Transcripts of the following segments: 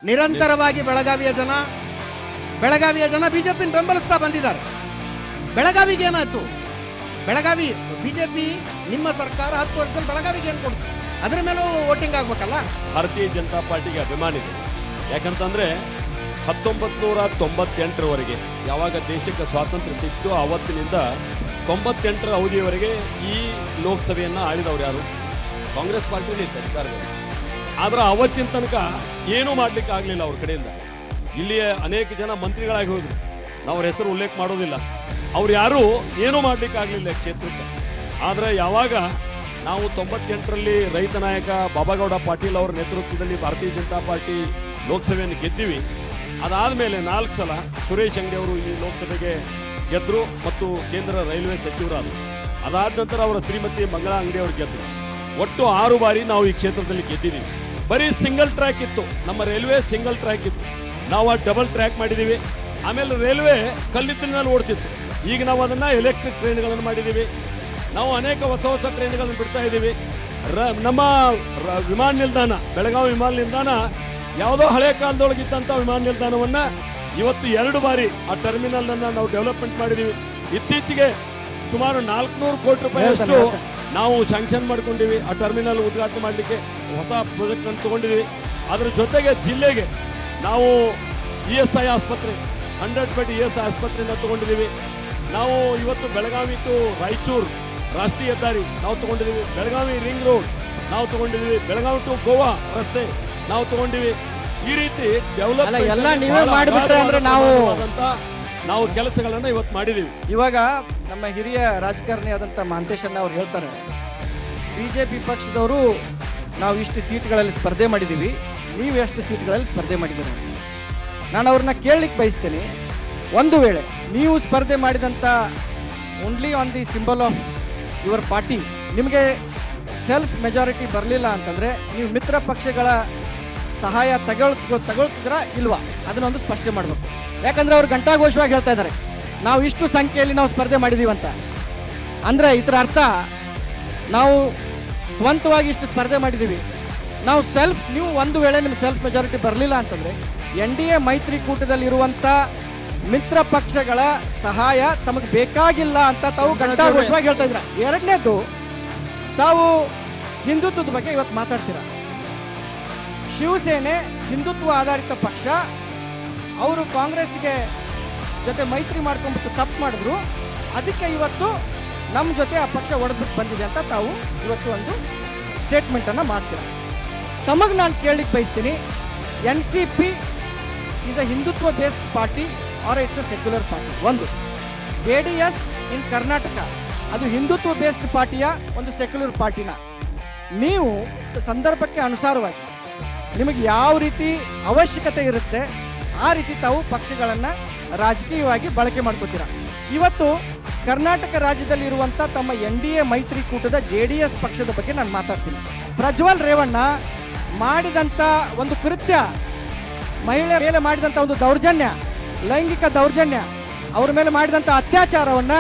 ನಿರಂತರವಾಗಿ ಬೆಳಗಾವಿಯ ಜನ ಬಿಜೆಪಿ ಬೆಂಬಲಿಸ್ತಾ ಬಂದಿದ್ದಾರೆ. ಬೆಳಗಾವಿಗೆ ಏನಾಯ್ತು? ಬೆಳಗಾವಿ ಬಿಜೆಪಿ ನಿಮ್ಮ ಸರ್ಕಾರ 10 ವರ್ಷದಲ್ಲಿ ಬೆಳಗಾವಿಗೆ ಏನು ಕೊಡ್ತು? ಅದರ ಮೇಲೂ ವೋಟಿಂಗ್ ಆಗ್ಬೇಕಲ್ಲ. ಭಾರತೀಯ ಜನತಾ ಪಾರ್ಟಿಗೆ ಅಭಿಮಾನ ಇದೆ. ಯಾಕಂತಂದ್ರೆ 1998ರವರೆಗೆ ಯಾವಾಗ ದೇಶಕ್ಕೆ ಸ್ವಾತಂತ್ರ್ಯ ಸಿಕ್ತು ಅವತ್ತಿನಿಂದ 98ರ ಅವಧಿಯವರೆಗೆ ಈ ಲೋಕಸಭೆಯನ್ನ ಆಳಿದವರು ಯಾರು? ಕಾಂಗ್ರೆಸ್ ಪಾರ್ಟಿನೇ ಇತ್ತು ಅಧಿಕಾರದಲ್ಲಿ. ಆದ್ರೆ ಅವತ್ತಿನ ತನಕ ಏನೂ ಮಾಡ್ಲಿಕ್ಕೆ ಆಗ್ಲಿಲ್ಲ ಅವ್ರ ಕಡೆಯಿಂದ. ಇಲ್ಲಿಯ ಅನೇಕ ಜನ ಮಂತ್ರಿಗಳಾಗಿ ಹೋದ್ರು, ನಾವು ಅವ್ರ ಹೆಸರು ಉಲ್ಲೇಖ ಮಾಡೋದಿಲ್ಲ. ಅವ್ರು ಯಾರು ಏನೂ ಮಾಡ್ಲಿಕ್ಕೆ ಆಗ್ಲಿಲ್ಲ ಕ್ಷೇತ್ರಕ್ಕೆ. ಆದ್ರೆ ಯಾವಾಗ ನಾವು 98ರಲ್ಲಿ ರೈತ ನಾಯಕ ಬಾಬಾಗೌಡ ಪಾಟೀಲ್ ಅವರ ನೇತೃತ್ವದಲ್ಲಿ ಭಾರತೀಯ ಜನತಾ ಪಾರ್ಟಿ ಲೋಕಸಭೆಯನ್ನು ಗೆದ್ದಿವಿ. ಅದಾದ್ಮೇಲೆ 4 ಸಲ ಸುರೇಶ್ ಅಂಗಡಿ ಅವರು ಈ ಲೋಕಸಭೆಗೆ ಗೆದ್ರು ಮತ್ತು ಕೇಂದ್ರ ರೈಲ್ವೆ ಸಚಿವರಾದರು. ಅದಾದ ನಂತರ ಅವರ ಶ್ರೀಮತಿ ಮಂಗಳಾ ಅಂಗಡಿ ಅವರು ಗೆದ್ರು. ಒಟ್ಟು 6 ಬಾರಿ ನಾವು ಈ ಕ್ಷೇತ್ರದಲ್ಲಿ ಗೆದ್ದಿದ್ದೀವಿ. ಬರೀ ಸಿಂಗಲ್ ಟ್ರ್ಯಾಕ್ ಇತ್ತು, ನಮ್ಮ ರೈಲ್ವೆ ಸಿಂಗಲ್ ಟ್ರ್ಯಾಕ್ ಇತ್ತು. ನಾವು ಆ ಡಬಲ್ ಟ್ರ್ಯಾಕ್ ಮಾಡಿದ್ದೀವಿ. ಆಮೇಲೆ ರೈಲ್ವೆ ಕಲ್ಲಿದ್ದ ಮೇಲೆ ಓಡ್ತಿತ್ತು. ಈಗ ನಾವು ಅದನ್ನ ಎಲೆಕ್ಟ್ರಿಕ್ ಟ್ರೈನ್ಗಳನ್ನು ಮಾಡಿದ್ದೀವಿ. ನಾವು ಅನೇಕ ಹೊಸ ಟ್ರೈನ್ಗಳನ್ನು ಬಿಡ್ತಾ ಇದ್ದೀವಿ. ನಮ್ಮ ವಿಮಾನ ನಿಲ್ದಾಣ, ಬೆಳಗಾವಿ ವಿಮಾನ ನಿಲ್ದಾಣ ಯಾವುದೋ ಹಳೆ ಕಾಲದೊಳಗಿದ್ದಂಥ ವಿಮಾನ ನಿಲ್ದಾಣವನ್ನ ಇವತ್ತು 2 ಬಾರಿ ಆ ಟರ್ಮಿನಲ್ ಅನ್ನ ನಾವು ಡೆವಲಪ್ಮೆಂಟ್ ಮಾಡಿದ್ದೀವಿ. ಇತ್ತೀಚೆಗೆ ಸುಮಾರು 400 ಕೋಟಿ ರೂಪಾಯಿಯಷ್ಟು ನಾವು ಶಾಂಕ್ಷನ್ ಮಾಡ್ಕೊಂಡಿವಿ. ಆ ಟರ್ಮಿನಲ್ ಉದ್ಘಾಟನೆ ಮಾಡಲಿಕ್ಕೆ ಹೊಸ ಪ್ರಾಜೆಕ್ಟ್ ಅನ್ನು ತಗೊಂಡಿದ್ದೀವಿ. ಅದರ ಜೊತೆಗೆ ಜಿಲ್ಲೆಗೆ ನಾವು ESI ಆಸ್ಪತ್ರೆ 100 ಬೆಡ್ ESI ಆಸ್ಪತ್ರೆಯನ್ನು ತಗೊಂಡಿದ್ದೀವಿ. ನಾವು ಇವತ್ತು ಬೆಳಗಾವಿ ಟು ರಾಯಚೂರು ರಾಷ್ಟ್ರೀಯ ಹೆದ್ದಾರಿ ನಾವು ತಗೊಂಡಿದ್ದೀವಿ. ಬೆಳಗಾವಿ ರಿಂಗ್ ರೋಡ್ ನಾವು ತಗೊಂಡಿದ್ದೀವಿ. ಬೆಳಗಾವಿ ಟು ಗೋವಾ ರಸ್ತೆ ನಾವು ತಗೊಂಡಿವಿ. ಈ ರೀತಿ ಡೆವಲಪ್ಮೆಂಟ್ ಎಲ್ಲ ನೀವೇ ಮಾಡಿಬಿಟ್ರೆ ಅಂದ್ರೆ ನಾವು ಕೆಲಸಗಳನ್ನ ಇವತ್ತು ಮಾಡಿದೀವಿ. ಇವಾಗ ನಮ್ಮ ಹಿರಿಯ ರಾಜಕಾರಣಿ ಆದಂತ ಮಹಂತೇಶಣ್ಣ ಅವ್ರು ಹೇಳ್ತಾರೆ, ಬಿಜೆಪಿ ಪಕ್ಷದವರು ನಾವು ಇಷ್ಟು ಸೀಟ್ಗಳಲ್ಲಿ ಸ್ಪರ್ಧೆ ಮಾಡಿದ್ದೀವಿ, ನೀವು ಎಷ್ಟು ಸೀಟ್ಗಳಲ್ಲಿ ಸ್ಪರ್ಧೆ ಮಾಡಿದ್ದೀರಿ. ನಾನು ಅವ್ರನ್ನ ಕೇಳಲಿಕ್ಕೆ ಬಯಸ್ತೇನೆ, ಒಂದು ವೇಳೆ ನೀವು ಸ್ಪರ್ಧೆ ಮಾಡಿದಂಥ only on the symbol of your party ನಿಮಗೆ ಸೆಲ್ಫ್ ಮೆಜಾರಿಟಿ ಬರಲಿಲ್ಲ ಅಂತಂದರೆ ನೀವು ಮಿತ್ರ ಪಕ್ಷಗಳ ಸಹಾಯ ತಗೊಳ್ತಿದ್ರ ಇಲ್ವಾ ಅದನ್ನೊಂದು ಸ್ಪಷ್ಟನೆ ಮಾಡಬೇಕು. ಯಾಕಂದರೆ ಅವ್ರು ಘಂಟಾಘೋಷವಾಗಿ ಹೇಳ್ತಾ ಇದ್ದಾರೆ ನಾವು ಇಷ್ಟು ಸಂಖ್ಯೆಯಲ್ಲಿ ನಾವು ಸ್ಪರ್ಧೆ ಮಾಡಿದ್ದೀವಂತ. ಅಂದರೆ ಇದರ ಅರ್ಥ ನಾವು ಸ್ವಂತವಾಗಿ ಇಷ್ಟು ಸ್ಪರ್ಧೆ ಮಾಡಿದ್ದೀವಿ. ನಾವು ನೀವು ಒಂದು ವೇಳೆ ನಿಮ್ಗೆ ಸೆಲ್ಫ್ ಮೆಜಾರಿಟಿ ಬರಲಿಲ್ಲ ಅಂತಂದರೆ NDA ಮೈತ್ರಿಕೂಟದಲ್ಲಿರುವಂಥ ಮಿತ್ರ ಪಕ್ಷಗಳ ಸಹಾಯ ತಮಗೆ ಬೇಕಾಗಿಲ್ಲ ಅಂತ ತಾವು ಘಂಟಾಘೋಷವಾಗಿ ಹೇಳ್ತಾ ಇದ್ರ. ಎರಡನೇದು, ತಾವು ಹಿಂದುತ್ವದ ಬಗ್ಗೆ ಇವತ್ತು ಮಾತಾಡ್ತೀರಾ. ಶಿವಸೇನೆ ಹಿಂದುತ್ವ ಆಧಾರಿತ ಪಕ್ಷ, ಅವರು ಕಾಂಗ್ರೆಸ್ಗೆ ಜೊತೆ ಮೈತ್ರಿ ಮಾಡ್ಕೊಂಡ್ಬಿಟ್ಟು ತಪ್ಪು ಮಾಡಿದ್ರು, ಅದಕ್ಕೆ ಇವತ್ತು ನಮ್ಮ ಜೊತೆ ಆ ಪಕ್ಷ ಒಡೆದ್ಬಿಟ್ಟು ಬಂದಿದೆ ಅಂತ ತಾವು ಇವತ್ತು ಒಂದು ಸ್ಟೇಟ್ಮೆಂಟನ್ನು ಮಾಡ್ತೀರಾ. ತಮಗೆ ನಾನು ಕೇಳಲಿಕ್ಕೆ ಬಯಸ್ತೀನಿ, NCP is a Hindutva based party or it's a secular party? ಒಂದು, JDS ಇನ್ ಕರ್ನಾಟಕ ಅದು ಹಿಂದುತ್ವ ಬೇಸ್ಡ್ ಪಾರ್ಟಿಯ ಒಂದು ಸೆಕ್ಯುಲರ್ ಪಾರ್ಟಿನ? ನೀವು ಸಂದರ್ಭಕ್ಕೆ ಅನುಸಾರವಾಗಿ ನಿಮಗೆ ಯಾವ ರೀತಿ ಅವಶ್ಯಕತೆ ಇರುತ್ತೆ ಆ ರೀತಿ ತಾವು ಪಕ್ಷಗಳನ್ನು ರಾಜಕೀಯವಾಗಿ ಬಳಕೆ ಮಾಡ್ಕೋತೀರಾ. ಇವತ್ತು ಕರ್ನಾಟಕ ರಾಜ್ಯದಲ್ಲಿ ಇರುವಂಥ ತಮ್ಮ NDA ಮೈತ್ರಿಕೂಟದ JDS ಪಕ್ಷದ ಬಗ್ಗೆ ನಾನು ಮಾತಾಡ್ತೀನಿ. ಪ್ರಜ್ವಲ್ ರೇವಣ್ಣ ಮಾಡಿದಂಥ ಒಂದು ಕೃತ್ಯ, ಮಹಿಳೆ ಮೇಲೆ ಮಾಡಿದಂಥ ಒಂದು ದೌರ್ಜನ್ಯ, ಲೈಂಗಿಕ ದೌರ್ಜನ್ಯ, ಅವ್ರ ಮೇಲೆ ಮಾಡಿದಂಥ ಅತ್ಯಾಚಾರವನ್ನ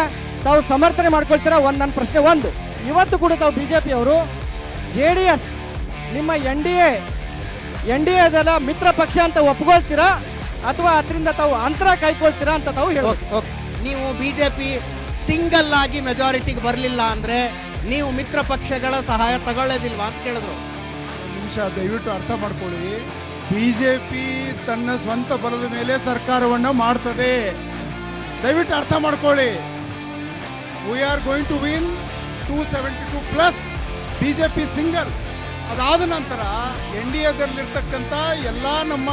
ತಾವು ಸಮರ್ಥನೆ ಮಾಡ್ಕೊಳ್ತೀರಾ? ನನ್ನ ಪ್ರಶ್ನೆ ಒಂದು. ಇವತ್ತು ಕೂಡ ತಾವು ಬಿಜೆಪಿ ಅವರು JDS ನಿಮ್ಮ NDAದಲ್ಲ ಮಿತ್ರ ಪಕ್ಷ ಅಂತ ಒಪ್ಕೊಳ್ತೀರಾ ಅಥವಾ ಅದರಿಂದ ತಾವು ಅಂತರ ಕಾಯ್ಕೊಳ್ತೀರಾ ಅಂತ ತಾವು ಹೇಳೋದು. ನೀವು ಬಿಜೆಪಿ ಸಿಂಗಲ್ ಆಗಿ ಮೆಜಾರಿಟಿಗೆ ಬರಲಿಲ್ಲ ಅಂದ್ರೆ ನೀವು ಮಿತ್ರ ಪಕ್ಷಗಳ ಸಹಾಯ ತಗೊಳ್ಳೋದಿಲ್ವಾ ಅಂತ ಕೇಳಿದ್ರು. ನಿಮಿಷ ದಯವಿಟ್ಟು ಅರ್ಥ ಮಾಡ್ಕೊಳ್ಳಿ. ಬಿಜೆಪಿ ತನ್ನ ಸ್ವಂತ ಬಲದ ಮೇಲೆ ಸರ್ಕಾರವನ್ನು ಮಾಡ್ತದೆ. ದಯವಿಟ್ಟು ಅರ್ಥ ಮಾಡ್ಕೊಳ್ಳಿ. We are going to win 272 plus BJP single. ಅದಾದ ನಂತರ NDAದಲ್ಲಿರ್ತಕ್ಕಂಥ ಎಲ್ಲ ನಮ್ಮ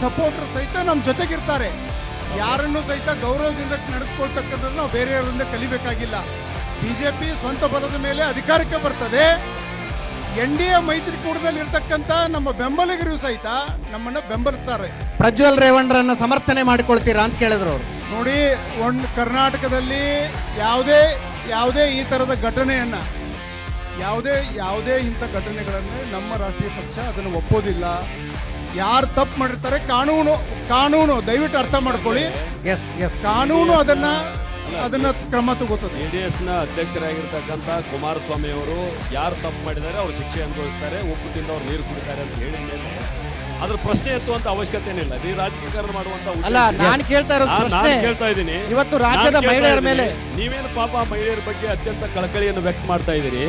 ಸಪೋರ್ಟರ್ ಸಹಿತ ನಮ್ಮ ಜೊತೆಗಿರ್ತಾರೆ. ಯಾರನ್ನು ಸಹಿತ ಗೌರವದಿಂದ ನಡೆಸ್ಕೊಳ್ತಕ್ಕಂಥದ್ದು ನಾವು ಬೇರೆಯವರಿಂದ ಕಲಿಬೇಕಾಗಿಲ್ಲ. ಬಿಜೆಪಿ ಸ್ವಂತ ಬಲದ ಮೇಲೆ ಅಧಿಕಾರಕ್ಕೆ ಬರ್ತದೆ. NDA ಮೈತ್ರಿಕೂಟದಲ್ಲಿ ಇರ್ತಕ್ಕಂಥ ನಮ್ಮ ಬೆಂಬಲಿಗರು ಸಹಿತ ನಮ್ಮನ್ನ ಬೆಂಬಲಿಸ್ತಾರೆ. ಪ್ರಜ್ವಲ್ ರೇವಣ್ಣರನ್ನ ಸಮರ್ಥನೆ ಮಾಡಿಕೊಳ್ತೀರಾ ಅಂತ ಕೇಳಿದ್ರು ಅವರು. ನೋಡಿ, ಕರ್ನಾಟಕದಲ್ಲಿ ಯಾವುದೇ ಈ ತರದ ಘಟನೆಯನ್ನ ಯಾವುದೇ ಇಂಥ ಘಟನೆಗಳನ್ನು ನಮ್ಮ ರಾಷ್ಟ್ರೀಯ ಪಕ್ಷ ಅದನ್ನು ಒಪ್ಪೋದಿಲ್ಲ. ಯಾರು ತಪ್ಪು ಮಾಡಿರ್ತಾರೆ ಕಾನೂನು ದಯವಿಟ್ಟು ಅರ್ಥ ಮಾಡ್ಕೊಳ್ಳಿ. ಕಾನೂನು ಅದನ್ನ ಕ್ರಮ ತಗೋತದೆ. JDSನ ಅಧ್ಯಕ್ಷರಾಗಿರ್ತಕ್ಕಂಥ ಕುಮಾರಸ್ವಾಮಿ ಅವರು ಯಾರು ತಪ್ಪು ಮಾಡಿದ್ದಾರೆ ಅವ್ರು ಶಿಕ್ಷೆ ಅನುಭವಿಸ್ತಾರೆ, ಉಪ್ಪು ತಿಂದು ಅವ್ರು ನೀರು ಕುಡಿತಾರೆ ಅಂತ ಹೇಳಿದ ಮೇಲೆ ಅದ್ರ ಪ್ರಶ್ನೆ ಎತ್ತುವಂತ ಅವಶ್ಯಕತೆ ಏನಿಲ್ಲ. ಈ ರಾಜಕೀಕರಣ ಮಾಡುವಂತ ಉದ್ದೇಶ ಅಲ್ಲ, ಇಲ್ಲ. ನಾನು ಕೇಳ್ತಾ ಇರೋದು ನಾನು ಪ್ರಶ್ನೆ ಕೇಳ್ತಾ ಇದ್ದೀನಿ, ಇವತ್ತು ರಾಜ್ಯದ ನಾನು ಕೇಳ್ತಾ ಮಹಿಳೆಯರ ಇದ್ದೀನಿ, ಮೇಲೆ ನೀವೇನು ಪಾಪ ಮಹಿಳೆಯರ ಬಗ್ಗೆ ಅತ್ಯಂತ ಕಳಕಳಿಯನ್ನು ವ್ಯಕ್ತ ಮಾಡ್ತಾ ಇದ್ದೀರಿ.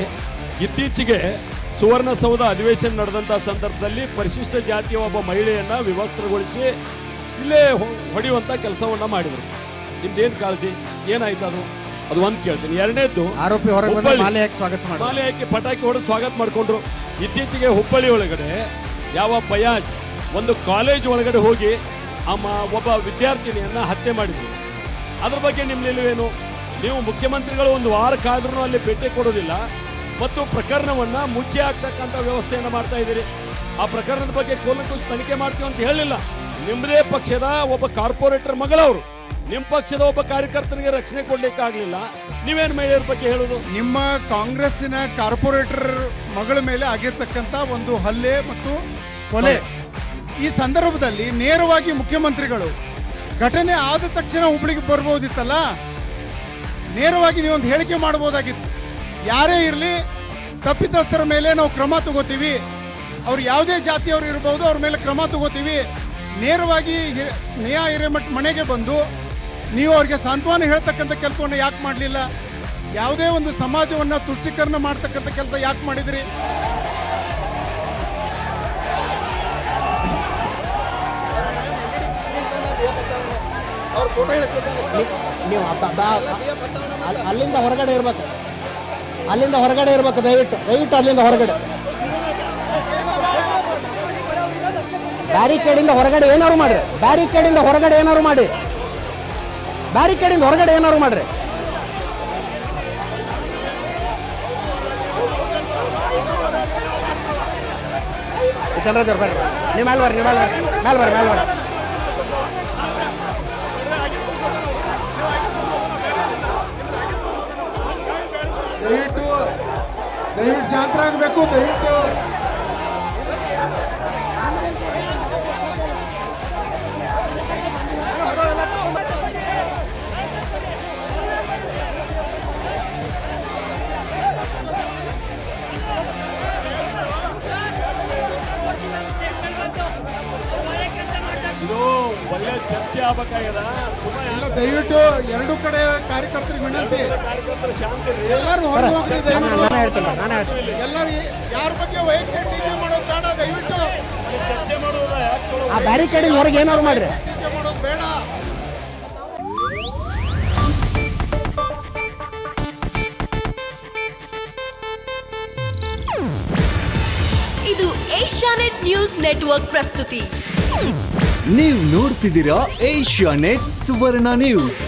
ಇತ್ತೀಚೆಗೆ ಸುವರ್ಣಸೌಧ ಅಧಿವೇಶನ ನಡೆದಂತ ಸಂದರ್ಭದಲ್ಲಿ ಪರಿಶಿಷ್ಟ ಜಾತಿಯ ಒಬ್ಬ ಮಹಿಳೆಯನ್ನ ವಿವಸ್ತ್ರಗೊಳಿಸಿ ಇಲ್ಲೇ ಹೊಡೆಯುವಂತ ಕೆಲಸವನ್ನ ಮಾಡಿದ್ರು. ನಿಮ್ದೇನ್ ಕಾಳಜಿ, ಏನಾಯ್ತು ಅದು ಒಂದ್ ಕೇಳ್ತೀನಿ. ಎರಡನೇದ್ದು, ಆರೋಪಿ ಹೊರಗೆ ಬಂದ್ರೆ ಹುಬ್ಬಳ್ಳಿ ಮಾಲೆ ಹಾಕಿ ಸ್ವಾಗತ ಮಾಡಿ ಮಾಲೆ ಹಾಕಿ ಪಟಾಕಿ ಹೊಡೆದು ಸ್ವಾಗತ ಮಾಡ್ಕೊಂಡ್ರು. ಇತ್ತೀಚೆಗೆ ಹುಬ್ಬಳ್ಳಿ ಒಳಗಡೆ ಯಾವ ಬಯಾಜ್ ಒಂದು ಕಾಲೇಜ್ ಒಳಗಡೆ ಹೋಗಿ ಒಬ್ಬ ವಿದ್ಯಾರ್ಥಿನಿಯನ್ನ ಹತ್ಯೆ ಮಾಡಿದ್ರು. ಅದ್ರ ಬಗ್ಗೆ ನಿಮ್ಮ ನಿಲುವೇನು? ನೀವು ಮುಖ್ಯಮಂತ್ರಿಗಳು ಒಂದು ವಾರ ಕಾದ್ರೂ ಅಲ್ಲಿ ಭೇಟಿ ಕೊಡೋದಿಲ್ಲ ಮತ್ತು ಪ್ರಕರಣವನ್ನ ಮುಚ್ಚಿ ಹಾಕ್ತಕ್ಕಂಥ ವ್ಯವಸ್ಥೆಯನ್ನ ಮಾಡ್ತಾ ಇದ್ದೀರಿ. ಆ ಪ್ರಕರಣದ ಬಗ್ಗೆ ಕೂಲಂಕುಷ ತನಿಖೆ ಮಾಡ್ತೀವಿ ಅಂತ ಹೇಳಿಲ್ಲ. ನಿಮ್ಮದೇ ಪಕ್ಷದ ಒಬ್ಬ ಕಾರ್ಪೊರೇಟರ್ ಮಗಳವರು, ನಿಮ್ಮ ಪಕ್ಷದ ಒಬ್ಬ ಕಾರ್ಯಕರ್ತನಿಗೆ ರಕ್ಷಣೆ ಕೊಡ್ಲಿಕ್ಕೆ ಆಗ್ಲಿಲ್ಲ, ನೀವೇನು ಮಹಿಳೆಯರ ಬಗ್ಗೆ ಹೇಳೋದು? ನಿಮ್ಮ ಕಾಂಗ್ರೆಸ್ಸಿನ ಕಾರ್ಪೊರೇಟರ್ ಮಗಳ ಮೇಲೆ ಆಗಿರ್ತಕ್ಕಂಥ ಒಂದು ಹಲ್ಲೆ ಮತ್ತು ಕೊಲೆ, ಈ ಸಂದರ್ಭದಲ್ಲಿ ನೇರವಾಗಿ ಮುಖ್ಯಮಂತ್ರಿಗಳು ಘಟನೆ ಆದ ತಕ್ಷಣ ಹುಬ್ಳಿಗೆ ಬರ್ಬೋದಿತ್ತಲ್ಲ, ನೇರವಾಗಿ ನೀವೊಂದು ಹೇಳಿಕೆ ಮಾಡಬಹುದಾಗಿತ್ತು. ಯಾರೇ ಇರಲಿ, ತಪ್ಪಿತಸ್ಥರ ಮೇಲೆ ನಾವು ಕ್ರಮ ತಗೋತೀವಿ, ಅವ್ರು ಯಾವುದೇ ಜಾತಿಯವರು ಇರಬಹುದು, ಅವ್ರ ಮೇಲೆ ಕ್ರಮ ತಗೋತೀವಿ. ನೇರವಾಗಿ ನೇಹಾ ಹಿರೇಮಠ್ ಮನೆಗೆ ಬಂದು ನೀವು ಅವ್ರಿಗೆ ಸಾಂತ್ವನ ಹೇಳ್ತಕ್ಕಂಥ ಕೆಲಸವನ್ನು ಯಾಕೆ ಮಾಡಲಿಲ್ಲ? ಯಾವುದೇ ಒಂದು ಸಮಾಜವನ್ನು ತುಷ್ಟೀಕರಣ ಮಾಡ್ತಕ್ಕಂಥ ಕೆಲಸ ಯಾಕೆ ಮಾಡಿದ್ರಿ? ನೀವು ಅಲ್ಲಿಂದ ಹೊರಗಡೆ ಇರ್ಬೇಕು, ಅಲ್ಲಿಂದ ಹೊರಗಡೆ ಇರ್ಬೇಕು. ದಯವಿಟ್ಟು ಅಲ್ಲಿಂದ ಹೊರಗಡೆ, ಬ್ಯಾರಿಕೇಡಿಂದ ಹೊರಗಡೆ ಏನಾರು ಮಾಡ್ರಿ, ಬ್ಯಾರಿಕೇಡಿಂದ ಹೊರಗಡೆ ಏನಾರು ಮಾಡಿ, ಬ್ಯಾರಿಕೇಡಿಂದ ಹೊರಗಡೆ ಏನಾರು ಮಾಡ್ರಿ. ಚಂದ್ರಜರ್ ಬರ್ರಿ, ನೀವು ಮೇಲೆ ಬರ್ರಿ, ಮೇಲೆ ಬರ್ರಿ. ದಯವಿಟ್ಟು ಶಾಂತರಾಗಬೇಕು. ದಯವಿಟ್ಟು ಇದು ಒಳ್ಳೆ ಚರ್ಚೆ ಆಗ್ಬೇಕಾಗ್ಯದ. ದಯವಿಟ್ಟು ಎರಡು ಕಡೆ ಕಾರ್ಯಕರ್ತರಿಗೆ ವಿನಂತಿ, ಕಾರ್ಯಕರ್ತರ ಶಾಂತಿ ಇರ್ಲಿ. ಎಲ್ಲರೂ ಹೊರಗೆ ಹೋಗ್ರಿ. ನಾನು ಹೇಳ್ತೀನಿ. ಎಲ್ಲರೂ ಯಾರ ಬಗ್ಗೆ ವೈಯಕ್ತಿಕ ಟೀಕೆ ಮಾಡೋದು ಬೇಡ. ದಯವಿಟ್ಟು ಚರ್ಚೆ ಮಾಡುವುದ ಯಾಕೆ ಆ ಬ್ಯಾರಿಕೇಡಿಂದ ಹೊರಗೆ ಏನಾರು ಮಾಡ್ರಿ. ಟೀಕೆ ಮಾಡೋದು ಬೇಡ. ಇದು ಏಷ್ಯಾನೆಟ್ ನ್ಯೂಸ್ ನೆಟ್ವರ್ಕ್ ಪ್ರಸ್ತುತಿ. ನೀವು ನೋಡ್ತಿದ್ದೀರಾ ಏಷ್ಯಾನೆಟ್ ಸುವರ್ಣ ನ್ಯೂಸ್.